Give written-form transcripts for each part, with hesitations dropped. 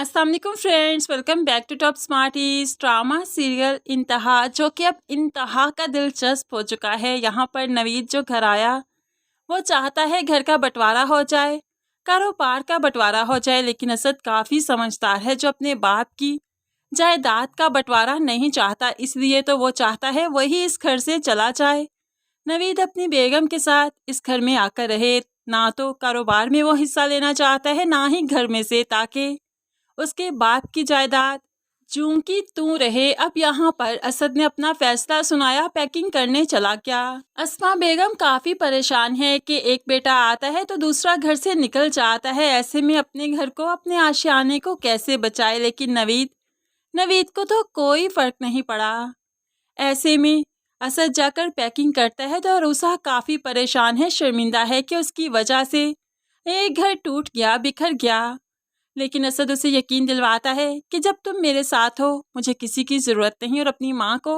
अस्सलाम वालेकुम friends, welcome back to top smarties. Drama serial Inteha जो कि अब इंतहा का दिलचस्प हो चुका है। यहाँ पर नवीद जो घर आया वो चाहता है घर का बंटवारा हो जाए, कारोबार का बंटवारा हो जाए, लेकिन असद काफ़ी समझदार है जो अपने बाप की जायदाद का बंटवारा नहीं चाहता। इसलिए तो वो चाहता है वही इस घर से चला जाए। नवीद अपनी बेगम के साथ इस घर में आकर रहे, ना तो कारोबार में वो हिस्सा लेना चाहता है ना ही घर में से, ताकि उसके बाप की जायदाद जूं की तू रहे। अब यहाँ पर असद ने अपना फैसला सुनाया, पैकिंग करने चला गया। अस्मा बेगम काफी परेशान है कि एक बेटा आता है तो दूसरा घर से निकल जाता है। ऐसे में अपने घर को, अपने आशियाने को कैसे बचाए। लेकिन नवीद को तो कोई फर्क नहीं पड़ा। ऐसे में असद जाकर पैकिंग करता है तो अरूसा काफी परेशान है, शर्मिंदा है कि उसकी वजह से एक घर टूट गया, बिखर गया। लेकिन असद उसे यकीन दिलवाता है कि जब तुम मेरे साथ हो मुझे किसी की ज़रूरत नहीं, और अपनी माँ को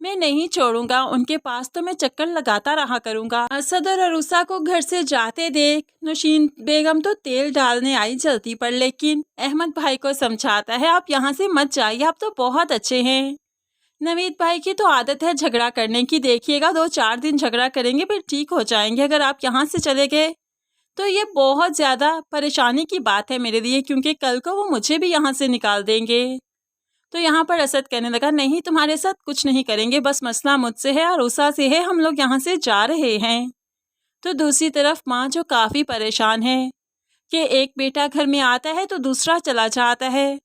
मैं नहीं छोड़ूंगा, उनके पास तो मैं चक्कर लगाता रहा करूंगा। असद और अरूसा को घर से जाते देख नौशीन बेगम तो तेल डालने आई जल्दी पर, लेकिन अहमद भाई को समझाता है आप यहाँ से मत जाइए, आप तो बहुत अच्छे हैं। नवीद भाई की तो आदत है झगड़ा करने की, देखिएगा 2-4 दिन झगड़ा करेंगे फिर ठीक हो जाएंगे। अगर आप यहाँ से चले गए तो ये बहुत ज़्यादा परेशानी की बात है मेरे लिए, क्योंकि कल को वो मुझे भी यहाँ से निकाल देंगे। तो यहाँ पर असद कहने लगा नहीं, तुम्हारे साथ कुछ नहीं करेंगे, बस मसला मुझसे है और उषा से है, हम लोग यहाँ से जा रहे हैं। तो दूसरी तरफ माँ जो काफ़ी परेशान है कि एक बेटा घर में आता है तो दूसरा चला जाता है।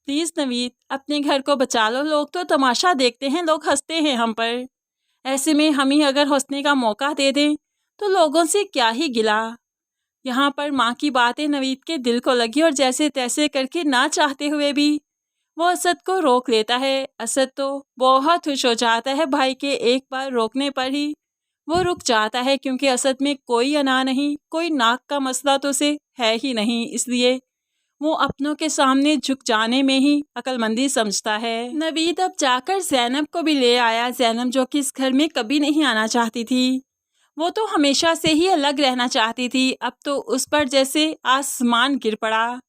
प्लीज़ नवीद अपने घर को बचा लो, लोग तो तमाशा देखते हैं, लोग हंसते हैं हम पर। ऐसे में हम ही अगर हंसने का मौका दे दें तो लोगों से क्या ही गिला। यहाँ पर माँ की बातें नवीद के दिल को लगी और जैसे तैसे करके ना चाहते हुए भी वो असद को रोक लेता है। असद तो बहुत खुश हो जाता है, भाई के एक बार रोकने पर ही वो रुक जाता है, क्योंकि असद में कोई अना नहीं, कोई नाक का मसला तो उसे है ही नहीं। इसलिए वो अपनों के सामने झुक जाने में ही अक्लमंदी समझता है। नवीद अब जाकर जैनब को भी ले आया। जैनब जो कि इस घर में कभी नहीं आना चाहती थी, वो तो हमेशा से ही अलग रहना चाहती थी। अब तो उस पर जैसे आसमान गिर पड़ा।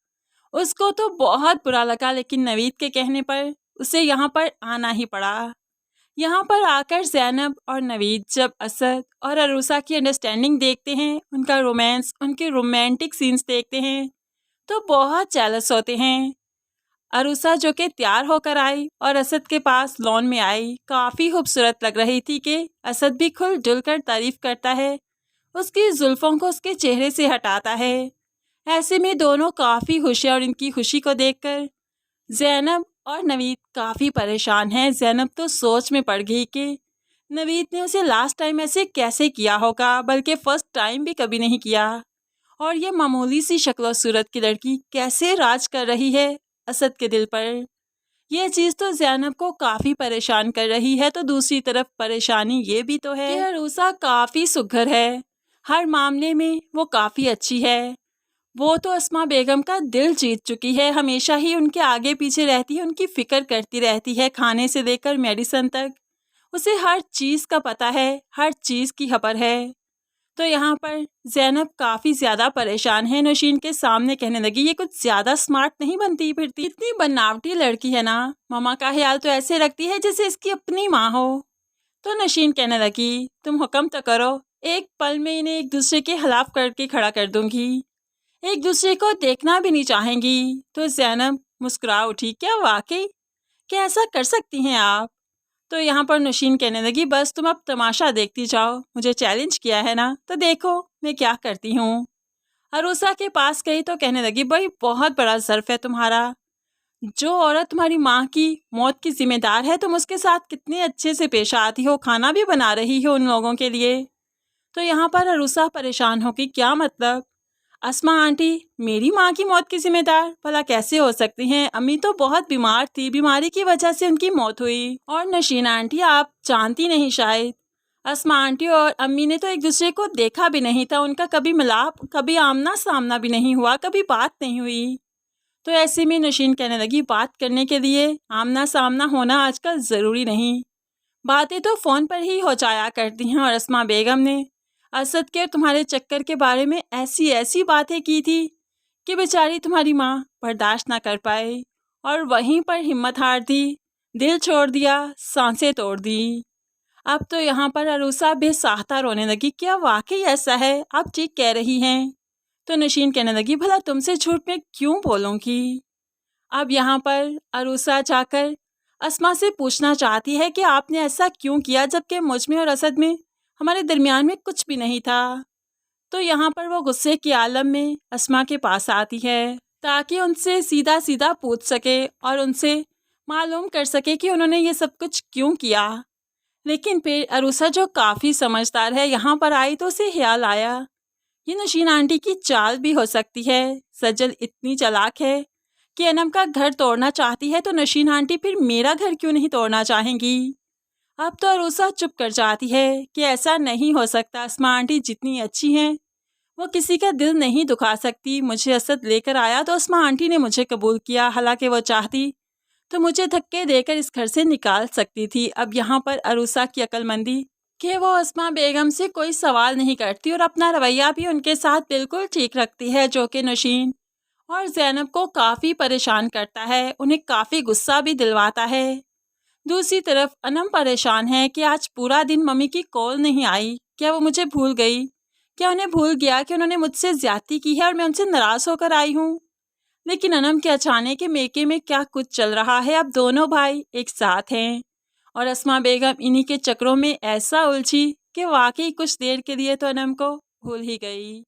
उसको तो बहुत बुरा लगा, लेकिन नवीद के कहने पर उसे यहाँ पर आना ही पड़ा। यहाँ पर आकर जैनब और नवीद जब असद और अरूसा की अंडरस्टैंडिंग देखते हैं, उनका रोमांस, उनके रोमांटिक सीन्स देखते हैं तो बहुत जेलस होते हैं। अरूसा जो कि तैयार होकर आई और असद के पास लॉन में आई, काफ़ी खूबसूरत लग रही थी कि असद भी खुल जुल कर तारीफ करता है, उसकी जुल्फ़ों को उसके चेहरे से हटाता है। ऐसे में दोनों काफ़ी खुश हैं और इनकी खुशी को देखकर जैनब और नवीद काफ़ी परेशान हैं। जैनब तो सोच में पड़ गई कि नवीद ने उसे लास्ट टाइम ऐसे कैसे किया होगा, बल्कि फ़र्स्ट टाइम भी कभी नहीं किया। और ये मामूली सी शक्ल सूरत की लड़की कैसे राज कर रही है असद के दिल पर। यह चीज़ तो ज़ैनब को काफ़ी परेशान कर रही है। तो दूसरी तरफ परेशानी ये भी तो है कि अरूसा काफ़ी सुघर है, हर मामले में वो काफ़ी अच्छी है। वो तो अस्मा बेगम का दिल जीत चुकी है, हमेशा ही उनके आगे पीछे रहती है, उनकी फ़िक्र करती रहती है, खाने से लेकर मेडिसिन तक उसे हर चीज़ का पता है, हर चीज़ की खबर है। तो यहाँ पर ज़ैनब काफ़ी ज़्यादा परेशान है। नौशीन के सामने कहने लगी ये कुछ ज़्यादा स्मार्ट नहीं बनती फिरती, इतनी बनावटी लड़की है ना, मामा का ख्याल तो ऐसे रखती है जैसे इसकी अपनी माँ हो। तो नौशीन कहने लगी तुम हुक्म तो करो, एक पल में इन्हें एक दूसरे के खिलाफ करके खड़ा कर दूंगी, एक दूसरे को देखना भी नहीं चाहेंगी। तो ज़ैनब मुस्कुरा उठी, क्या वाकई, क्या ऐसा कर सकती हैं आप? तो यहाँ पर नौशीन कहने लगी बस तुम अब तमाशा देखती जाओ, मुझे चैलेंज किया है ना, तो देखो मैं क्या करती हूँ। अरूसा के पास गई तो कहने लगी भाई बहुत बड़ा ज़र्फ है तुम्हारा, जो औरत तुम्हारी माँ की मौत की जिम्मेदार है, तुम उसके साथ कितने अच्छे से पेश आती हो, खाना भी बना रही हो उन लोगों के लिए। तो यहाँ पर अरूसा परेशान हो कि क्या मतलब, अस्मा आंटी मेरी माँ की मौत की जिम्मेदार, भला कैसे हो सकती हैं? अम्मी तो बहुत बीमार थी, बीमारी की वजह से उनकी मौत हुई। और नशीन आंटी आप जानती नहीं शायद, अस्मा आंटी और अम्मी ने तो एक दूसरे को देखा भी नहीं था, उनका कभी मिलाप, कभी आमना सामना भी नहीं हुआ, कभी बात नहीं हुई। तो ऐसे में नशीन कहने लगी बात करने के लिए आमना सामना होना आजकल ज़रूरी नहीं, बातें तो फ़ोन पर ही हो जाया करती हैं। और अस्मा बेगम ने असद के और तुम्हारे चक्कर के बारे में ऐसी ऐसी बातें की थी कि बेचारी तुम्हारी माँ बर्दाश्त ना कर पाए और वहीं पर हिम्मत हार दी, दिल छोड़ दिया, सांसें तोड़ दी। अब तो यहाँ पर अरूसा बेसाहता रोने लगी। क्या वाकई ऐसा है? आप ठीक कह रही हैं। तो नशीन कहने लगी, भला तुमसे झूठ में क्यों बोलूँगी? अब यहाँ पर अरूसा जाकर अस्मा से पूछना चाहती है कि आपने ऐसा क्यों किया, जबकि मुझ में और असद में हमारे दरमियान में कुछ भी नहीं था। तो यहाँ पर वो गुस्से के आलम में अस्मा के पास आती है ताकि उनसे सीधा सीधा पूछ सके और उनसे मालूम कर सके कि उन्होंने ये सब कुछ क्यों किया। लेकिन फिर अरूसा जो काफ़ी समझदार है यहाँ पर आई तो उसे ख्याल आया, ये नशीन आंटी की चाल भी हो सकती है। सज्जल इतनी चालाक है कि अनम का घर तोड़ना चाहती है, तो नशीन आंटी फिर मेरा घर क्यों नहीं तोड़ना चाहेंगी। अब तो अरूसा चुप कर जाती है कि ऐसा नहीं हो सकता। अस्मा आंटी जितनी अच्छी हैं वो किसी का दिल नहीं दुखा सकती। मुझे असद लेकर आया तो अस्मा आंटी ने मुझे कबूल किया, हालांकि वो चाहती तो मुझे धक्के देकर इस घर से निकाल सकती थी। अब यहाँ पर अरूसा की अक्लमंदी कि वो अस्मा बेगम से कोई सवाल नहीं करती और अपना रवैया भी उनके साथ बिल्कुल ठीक रखती है, जो कि नशीन और ज़ैनब को काफ़ी परेशान करता है, उन्हें काफ़ी गुस्सा भी दिलवाता है। दूसरी तरफ अनम परेशान है कि आज पूरा दिन मम्मी की कॉल नहीं आई। क्या वो मुझे भूल गई? क्या उन्हें भूल गया कि उन्होंने मुझसे ज्यादती की है और मैं उनसे नाराज़ होकर आई हूँ? लेकिन अनम क्या जाने कि मेके में क्या कुछ चल रहा है। अब दोनों भाई एक साथ हैं और अस्मा बेगम इन्हीं के चक्रों में ऐसा उलझी कि वाकई कुछ देर के लिए तो अनम को भूल ही गई।